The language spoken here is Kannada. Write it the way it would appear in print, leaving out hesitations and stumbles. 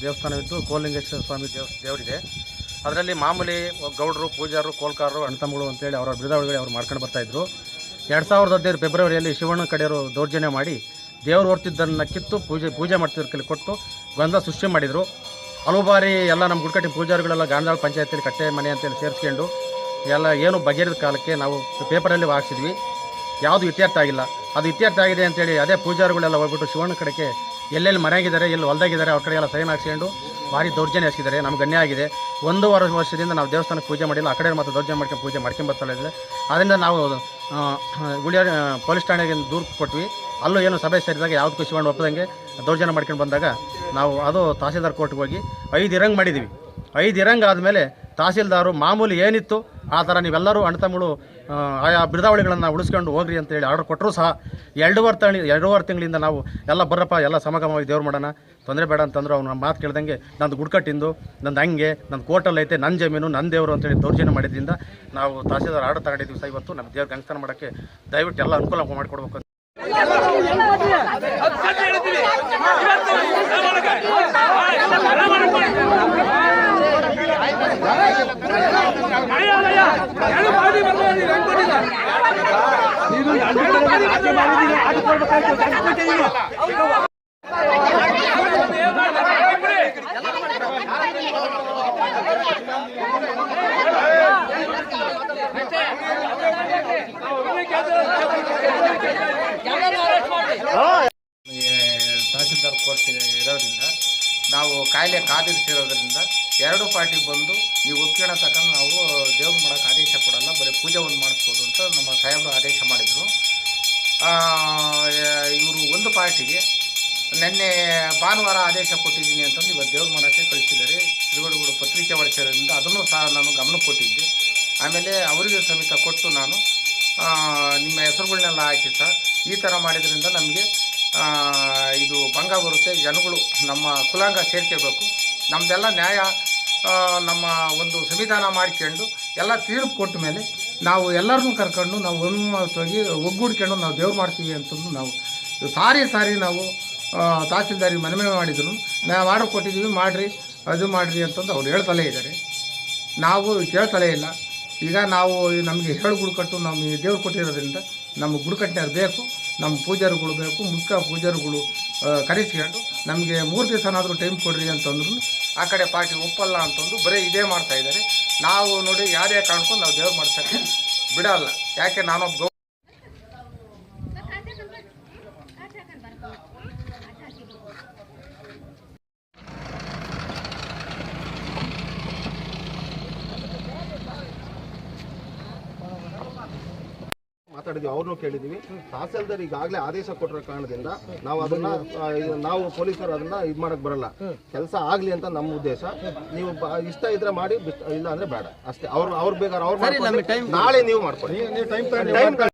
ದೇವಸ್ಥಾನವಿದ್ದು ಕೋಲಿಂಗೇಶ್ವರ ಸ್ವಾಮಿ ದೇವರಿದೆ. ಅದರಲ್ಲಿ ಮಾಮೂಲಿ ಗೌಡರು, ಪೂಜಾರರು, ಕೋಲ್ಕಾರರು, ಅಣ್ತಮ್ಮಗಳು ಅಂತೇಳಿ ಅವರ ಬಿರುದಾವಳಿಗಳು ಅವ್ರು ಮಾಡ್ಕೊಂಡು ಬರ್ತಾಯಿದ್ರು. 2015 ಫೆಬ್ರವರಿಯಲ್ಲಿ ಶಿವಣ್ಣ ಕಡೆಯವರು ದೌರ್ಜನ್ಯ ಮಾಡಿ ದೇವರು ಹೊರ್ತಿದ್ದನ್ನು ಕಿತ್ತು ಪೂಜೆ ಮಾಡ್ತಿದ್ರ ಕೈಲಿ ಕೊಟ್ಟು ಗೊಂದಲ ಸೃಷ್ಟಿ ಮಾಡಿದರು. ಹಲವು ಬಾರಿ ಎಲ್ಲ ನಮ್ಮ ಗುಡ್ಕಟ್ಟಿ ಪೂಜಾರಿಗಳೆಲ್ಲ ಗಾಂಧಾಳ ಪಂಚಾಯತಿಯಲ್ಲಿ ಕಟ್ಟೆ ಮನೆ ಅಂತೇಳಿ ಸೇರಿಸ್ಕೊಂಡು ಎಲ್ಲ ಏನು ಬಗೆಹರಿದ ಕಾಲಕ್ಕೆ ನಾವು ಪೇಪರಲ್ಲಿ ಹಾಕ್ಸಿದ್ವಿ. ಯಾವುದು ಇತ್ಯರ್ಥ ಆಗಿಲ್ಲ. ಅದು ಇತ್ಯರ್ಥ ಆಗಿದೆ ಅಂತೇಳಿ ಅದೇ ಪೂಜಾರಿಗಳೆಲ್ಲ ಹೋಗ್ಬಿಟ್ಟು ಶಿವಣ್ಣ ಕಡೆಗೆ ಎಲ್ಲೆಲ್ಲಿ ಮನೆಯಾಗಿದ್ದಾರೆ, ಎಲ್ಲಿ ಹೊಲ್ದಾಗಿದ್ದಾರೆ ಅವ್ರ ಕಡೆ ಎಲ್ಲ ಸೈನ್ ಹಾಕ್ಸ್ಕೊಂಡು ಭಾರಿ ದೌರ್ಜನ್ಯ ಹಾಕಿದ್ದಾರೆ. ನಮ್ಗೆ ಅನ್ಯಾಯ ಆಗಿದೆ. 1 ವರ್ಷದಿಂದ ನಾವು ದೇವಸ್ಥಾನಕ್ಕೆ ಪೂಜೆ ಮಾಡಿಲ್ಲ. ಆ ಕಡೆ ಮಾತ್ರ ದೌರ್ಜನ್ಯ ಮಾಡ್ಕೊಂಡು ಪೂಜೆ ಮಾಡ್ಕೊಂಬರ್ತಾಯಿದೆ. ಅದರಿಂದ ನಾವು ಗುಳಿಯಾರ ಪೊಲೀಸ್ ಠಾಣೆಗೆ ದೂರು ಕೊಟ್ವಿ. ಅಲ್ಲೂ ಏನು ಸಭೆ ಸೇರಿದಾಗ ಯಾವುದಕ್ಕೂ ಶಿವಣ್ಣ ಒಪ್ಪದಂಗೆ ದೌರ್ಜನ್ಯ ಮಾಡ್ಕೊಂಡು ಬಂದಾಗ ನಾವು ಅದು ತಹಸೀಲ್ದಾರ್ ಕೋರ್ಟ್ಗೆ ಹೋಗಿ 5 ಇರಂಗ್ ಮಾಡಿದ್ದೀವಿ. 5 ಇರಂಗ್ ಆದಮೇಲೆ ತಹಸೀಲ್ದಾರು ಮಾಮೂಲಿ ಏನಿತ್ತು ಆ ಥರ ನೀವೆಲ್ಲರೂ ಅಣ್ತಮ್ಮಗಳು ಆಯಾ ಬಿರುದಾವಳಿಗಳನ್ನು ಉಳಿಸ್ಕೊಂಡು ಹೋಗ್ರಿ ಅಂತೇಳಿ ಆರ್ಡರ್ ಕೊಟ್ಟರು ಸಹ 2.5 ತಿಂಗಳಿಂದ ನಾವು ಎಲ್ಲ ಬರ್ರಪ್ಪ ಎಲ್ಲ ಸಮಗಮವಾಗಿ ದೇವ್ರು ಮಾಡೋಣ, ತೊಂದರೆ ಬೇಡ ಅಂತಂದ್ರು. ಅವ್ನು ಮಾತು ಕೇಳ್ದಂಗೆ ನಂದು ಗುಡ್ಕಟ್ಟಿಂದು, ನಂದು ಹಂಗೆ, ನನ್ನ ಕೋರ್ಟಲ್ಲಿ ಐತೆ, ನನ್ನ ಜಮೀನು, ನನ್ನ ದೇವರು ಅಂತೇಳಿ ದೌರ್ಜನ್ಯ ಮಾಡಿದ್ರಿಂದ ನಾವು ತಹಸೀಲ್ದಾರ್ ಆರ್ಡರ್ ತಗೊಂಡಿದ್ದೀವಿ ಸಹ. ಇವತ್ತು ನಮ್ಮ ದೇವ್ರಿಗೆ ಅಂಗಸ್ಥಾನ ಮಾಡೋಕ್ಕೆ ದಯವಿಟ್ಟು ಎಲ್ಲ ಅನುಕೂಲ ಮಾಡಿಕೊಡ್ಬೇಕು. ತಹಸೀಲ್ದಾರ್ ಕೋರ್ಟ್ ಇರೋದ್ರಿಂದ ನಾವು ಕಾಯಿಲೆ ಕಾದಿರಿಸಿರೋದ್ರಿಂದ 2 ಪಾರ್ಟಿ ಬಂದು ನೀವು ಒಪ್ಪಿಗೆ ತಗೊಂಡು ನಾವು ದೇವ್ರು ಮಾಡೋಕ್ಕೆ ಆದೇಶ ಕೊಡಲ್ಲ, ಬರೀ ಪೂಜೆ ಒಂದು ಮಾಡಿಸ್ಬೋದು ಅಂತ ನಮ್ಮ ಸಾಹೇಬರು ಆದೇಶ ಮಾಡಿದರು. ಇವರು ಒಂದು ಪಾರ್ಟಿಗೆ ನಿನ್ನೆ ಭಾನುವಾರ ಆದೇಶ ಕೊಟ್ಟಿದ್ದೀನಿ ಅಂತಂದು ಇವತ್ತು ದೇವ್ರು ಮಾಡೋಕ್ಕೆ ಕಳಿಸಿದ್ದಾರೆ. ಶ್ರೀಗಳು ಪತ್ರಿಕೆ ಹೊರಡಿಸಿರೋದ್ರಿಂದ ಅದನ್ನು ಸಹ ನಾನು ಗಮನಕ್ಕೆ ಕೊಟ್ಟಿದ್ದೆ. ಆಮೇಲೆ ಅವರಿಗೆ ಸಮೇತ ಕೊಟ್ಟು ನಾನು ನಿಮ್ಮ ಹೆಸರುಗಳನ್ನೆಲ್ಲ ಹಾಕಿ ಸರ್ ಈ ಥರ ಮಾಡಿದ್ರಿಂದ ನಮಗೆ ಇದು ಭಂಗ ಬರುತ್ತೆ. ಜನಗಳು ನಮ್ಮ ಕುಲಾಂಗ ಸೇರ್ಕೋಬೇಕು. ನಮ್ಮದೆಲ್ಲ ನ್ಯಾಯ ನಮ್ಮ ಒಂದು ಸಂವಿಧಾನ ಮಾಡಿಕೊಂಡು ಎಲ್ಲ ತೀರ್ಪು ಕೊಟ್ಟ ಮೇಲೆ ನಾವು ಎಲ್ಲರನ್ನೂ ಕರ್ಕೊಂಡು ನಾವು ಒಮ್ಮತವಾಗಿ ಒಗ್ಗೂಡ್ಕೊಂಡು ನಾವು ದೇವ್ರು ಮಾಡ್ತೀವಿ ಅಂತಂದು ನಾವು ಸಾರಿ ನಾವು ತಹಸೀಲ್ದಾರಿಗೆ ಮನವಿ ಮಾಡಿದ್ರು. ನಾವು ಆರ್ಡರ್ ಕೊಟ್ಟಿದ್ದೀವಿ, ಮಾಡಿರಿ ಅದು ಮಾಡಿರಿ ಅಂತಂದು ಅವ್ರು ಹೇಳ್ತಲೇ ಇದ್ದಾರೆ. ನಾವು ಕೇಳ್ತಲೇ ಇಲ್ಲ. ಈಗ ನಾವು ನಮಗೆ ಹೇಳು ಗುಡ್ಕಟ್ಟು ನಮ್ಮ ದೇವ್ರು ಕೊಟ್ಟಿರೋದ್ರಿಂದ ನಮ್ಮ ಗುಡ್ಕಟ್ಟಿನಾರು ಬೇಕು, ನಮ್ಮ ಪೂಜಾರಿಗಳು ಬೇಕು, ಮುಖ್ಯ ಪೂಜಾರಿಗಳು ಕರೆಸ್ಕೊಂಡು ನಮಗೆ 3 ದಿವಸನಾದರೂ ಟೈಮ್ ಕೊಡ್ರಿ ಅಂತಂದ್ರು ಆ ಕಡೆ ಪಾರ್ಟಿ ಒಪ್ಪಲ್ಲ ಅಂತಂದು ಬರೀ ಇದೇ ಮಾಡ್ತಾಯಿದ್ದಾರೆ. ನಾವು ನೋಡಿ ಯಾರೇ ಕಾಣ್ಕೊಂಡು ನಾವು ದೇವ್ರು ಮಾಡ್ಸೋಕ್ಕೆ ಬಿಡಲ್ಲ. ಯಾಕೆ ನಾನೊಬ್ಬ ಮಾತಾಡಿದ್ವಿ, ಅವ್ರನ್ನೂ ಕೇಳಿದ್ದೀವಿ. ತಹಸೀಲ್ದಾರ್ ಈಗಾಗಲೇ ಆದೇಶ ಕೊಟ್ಟಿರೋ ಕಾರಣದಿಂದ ನಾವು ಪೊಲೀಸರು ಅದನ್ನ ಇದು ಮಾಡಕ್ ಬರಲ್ಲ. ಕೆಲಸ ಆಗ್ಲಿ ಅಂತ ನಮ್ಮ ಉದ್ದೇಶ. ನೀವು ಇಷ್ಟ ಇದ್ರೆ ಮಾಡಿ, ಇಲ್ಲ ಅಂದ್ರೆ ಬೇಡ ಅಷ್ಟೇ. ಅವ್ರು ಬೇಕಾದ್ರೆ ನಾಳೆ ನೀವು ಮಾಡ್ಕೊಳ್ಳಿ.